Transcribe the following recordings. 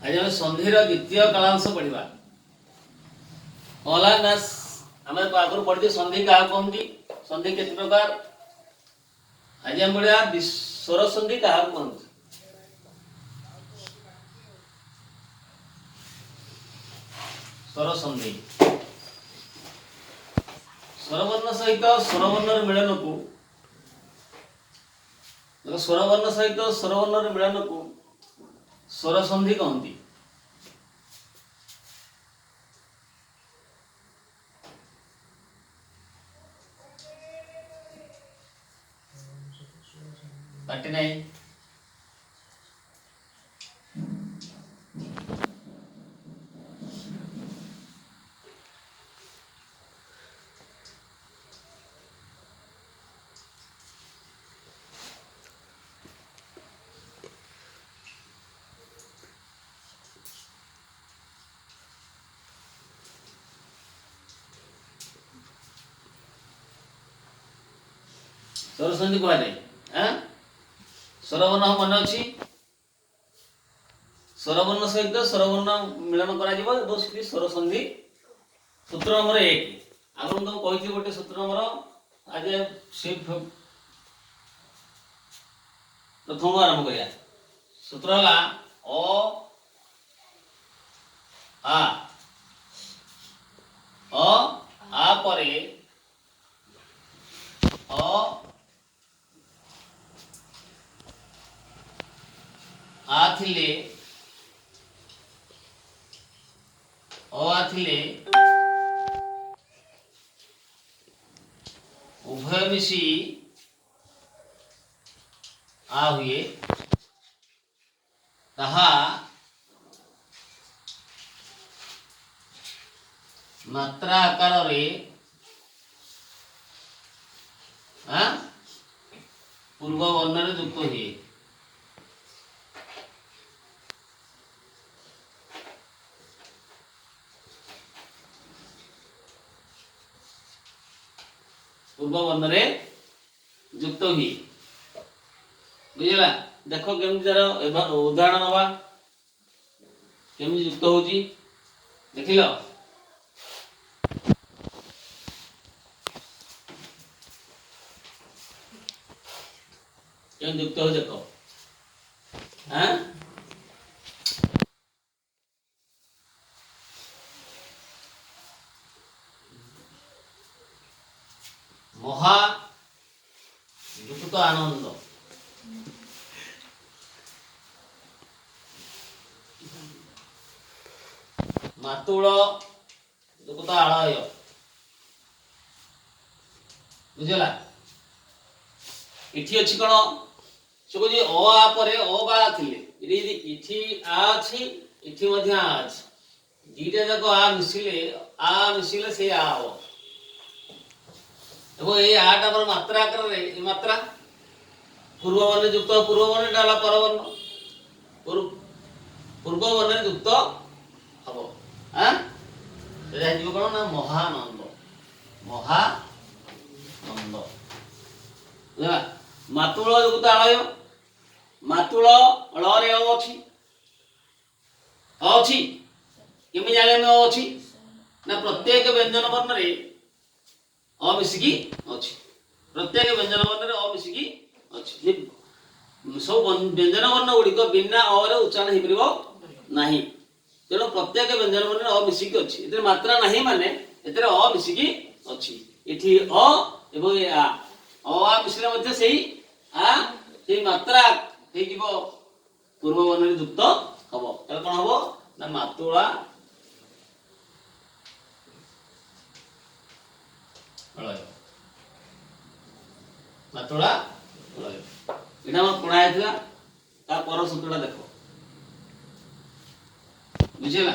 आज हम संधिर द्वितीय कालांश पढ़ा होला ना आम आगुरी पढ़ी संधि क्या कहती संधि के प्रकार आज हम पढ़ा स्वर संधि क्या कहती स्वर संधि स्वरवर्ण सहित स्वरवर्ण मिलन को स्वरवर्ण सहित स्वरवर्ण मिलन को स्वर संधि कहती। पाटी नहीं स्वर संधि कह जाए स्वरवर्ण मन अच्छी स्वरवर्ण सहित स्वरवर्ण मिलन कर स्वर संधि सूत्र नंबर 1 आगे तुम कही गोटे सूत्र नंबर आज प्रथम आरंभ करिया सूत्र है आ परे आथिले उभय मिशी आ हुए ताहा मात्रा आकार रे पूर्व वर्ण रे युक्त हुए। पूर्व वर्ण रे युक्त हुई बुझला देख केमती तार उदाहरण नवा केमती युक्त होची देखिल केमती युक्त हो देखो महा युक्त आनंद मातुल युक्त आलय बुझला इठी अछि कोन से कहू आ परे बा थिले इठी आ अछि इठी मध्ये आ अछि दीटा जाक आ मिसिले से आ हो देखो ये आठ पर मात्रा कर रे ये मात्रा पूर्व वर्ण युक्त पूर्व वर्ण डाला पर वर्ण पूर्व वर्ण युक्त हबो से जाई कोन ना महानंद बुझला मातुल युक्त आलय मातुल ळ रे अछि केमि जाने में अछि ना प्रत्येक व्यंजन वर्ण रे अमिसिकी अछि प्रत्येक व्यंजन वर्ण रे अमिसिकी अछि सब व्यंजन वर्ण गुड़िक बिना अ रे उच्चारण हो परिबो नाही तेणु प्रत्येक व्यंजन वर्ण रे अमिसिकी अछि एते मात्रा नाही माने एते अमिसिकी अछि एठी अ एवं ए आ मिसिले मध्ये सेही सेही मात्रा हे जीवो पूर्व वर्ण रे युक्त हबो त कोन हबो ना मातुळा अळय मातुळा अळय इना हम पढ़ा हैतला ता पर सूत्रटा देखो बुझिला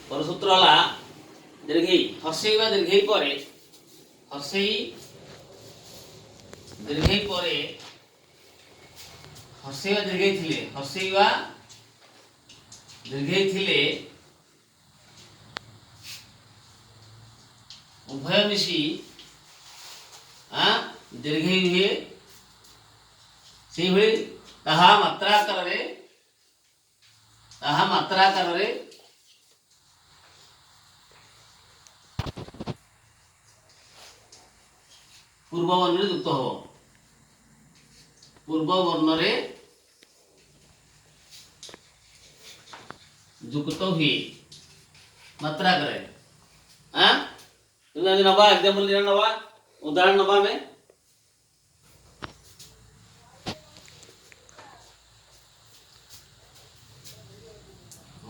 पर सूत्र हला दीर्घई हसेई बा दीर्घई परे हसेई दीर्घई परे हसेवा दीर्घई थिले हसेवा दीर्घई थिले उभय मिशी दीर्घई हुए से भली ताहा मात्रा करे पूर्व वर्ण युक्त हो पूर्व वर्ण रे युक्त हुए मात्रा करे नवा एग्जाम्पल नवा उदाहरण नवा में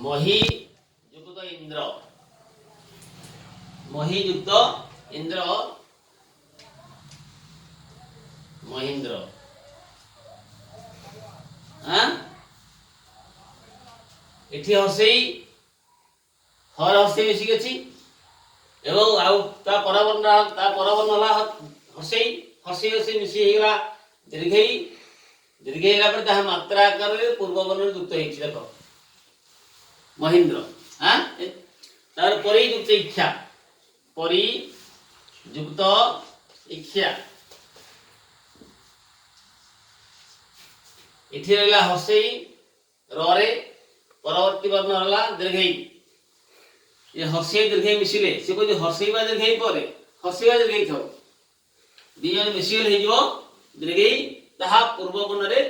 मही युक्त इंद्र मही युक्त इंद्र महेंद्र एठी हसेई हर हसेई मिसी गेछि एवं आउ ता परवर्ण हला हसेई हसेई हसेई मिसी हेला दीर्घई हेला पर ताहा मात्रा आकार रे पूर्व वर्ण युक्त हेछि देखो महेंद्र तार परि युक्त इच्छा परि युक्त इच्छा इठी रहला हसेई रे परवर्ती वर्ण रहला दीर्घई ये हसेई दीर्घई मिसिले से कोइ हसेई बा दीर्घई परे हसेई बा दीर्घई थो दियन मिसिल हे जो दीर्घई ताहा पूर्व वर्ण रे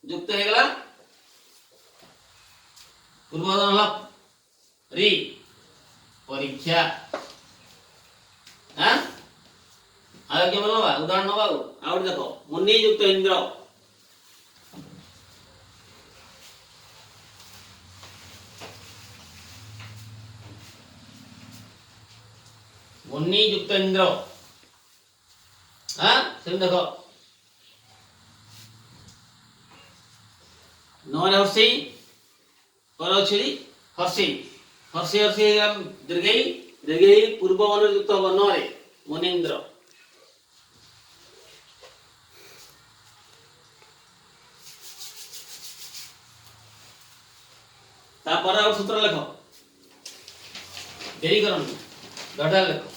युक्त हे गला पूर्व वर्ण रहला री परीक्षा आगे के बोलवा उदाहरण नवा आउट देखो मुनि युक्त इंद्र मुनि युक्त इंद्र सेम देखो नौन हर्षी पर छेड़ी हर्षी हर्षी हर्षी दीर्घई पूर्व वर्ण युक्त वर्ण रे मुनीन्द्र तापर और सूत्र लेख देरी करन डडा लेख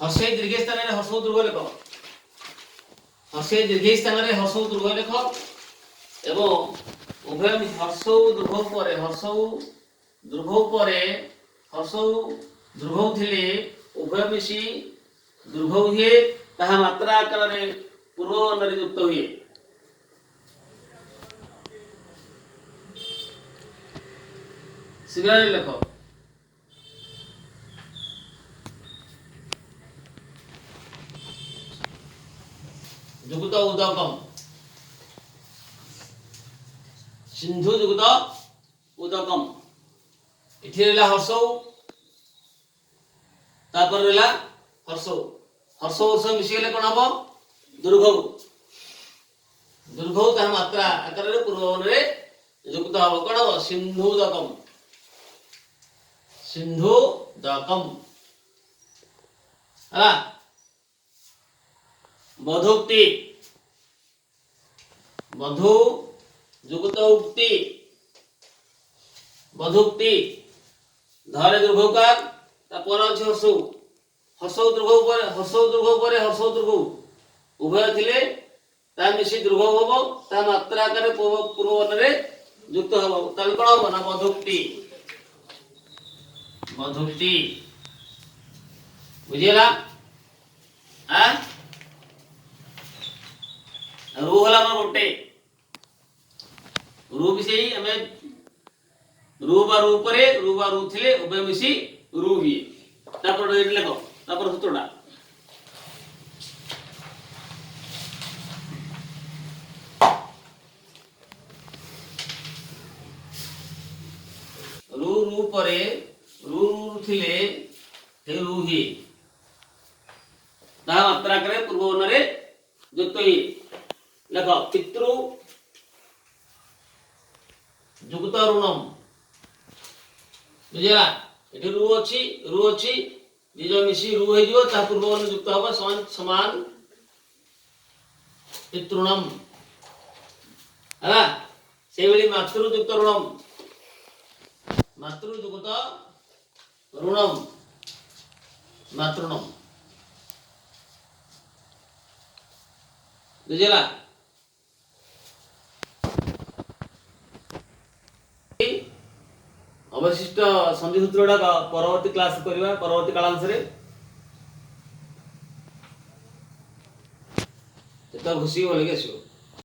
हर्षे दीर्घ स्थान रे हर्षो दीर्घ लेख हर्षे दीर्घ स्थान रे हर्षो दीर्घ लेख एवं उभय हर्षो दीर्घ परे हर्षो दीर्घ थिले उभय मिसी दीर्घ हुए ताहा मात्रा आकार रे पूर्व वर्ण रे युक्त हुए शीघ्र लेख जुगत उदकम सिंधु जुगत उदकम इठी रहला हर्षौ तापर रहला हर्षौ हर्ष मिसी गेले कोन हबो दुर्घौ ताहा मात्रा आकार रे पूर्व वर्ण रे युक्त हबो कोन हबो सिंधु दकम हला मधुक्ति मधु जुगत उक्ति मधुक्ति धरे दुर्घकार तापर अछि हर्षौ हर्षौ दुर्घ परे उभय थिले ता मिसी दुर्घ हबो ता मात्रा आकार पूर्व वर्ण रे युक्त हबो ताल कोन हबो ना मधुक्ति बुझिला रू हला मन गोटे रू विषय हमें रू बा रू थिले उभय मिसी रू भी तापर लेखो तापर सूत्रटा रू परे रू थिले हे रू ही ता मात्रा करे पूर्व वर्ण रे युक्त ही लेखो पितृ जुगत ऋणम बुझिला एठी रू अछि निज मिसी रू हे जो ता पूर्व वर्ण युक्त हबो समान पितृणम हला से बेली मातृ युक्त ऋणम मातृ जुगत ऋणम ମାତୃନମ ବୁଝିଲା। ଅବଶିଷ୍ଟ ସନ୍ଧି ସୂତ୍ର ଗୁଡାକ ପରବର୍ତ୍ତୀ କ୍ଲାସ କରିବା, ପରବର୍ତ୍ତୀ କାଳାଂଶରେ। ଯେତେବେଳେ ଘୁଷିକି ଭଲକି ଆସିବ।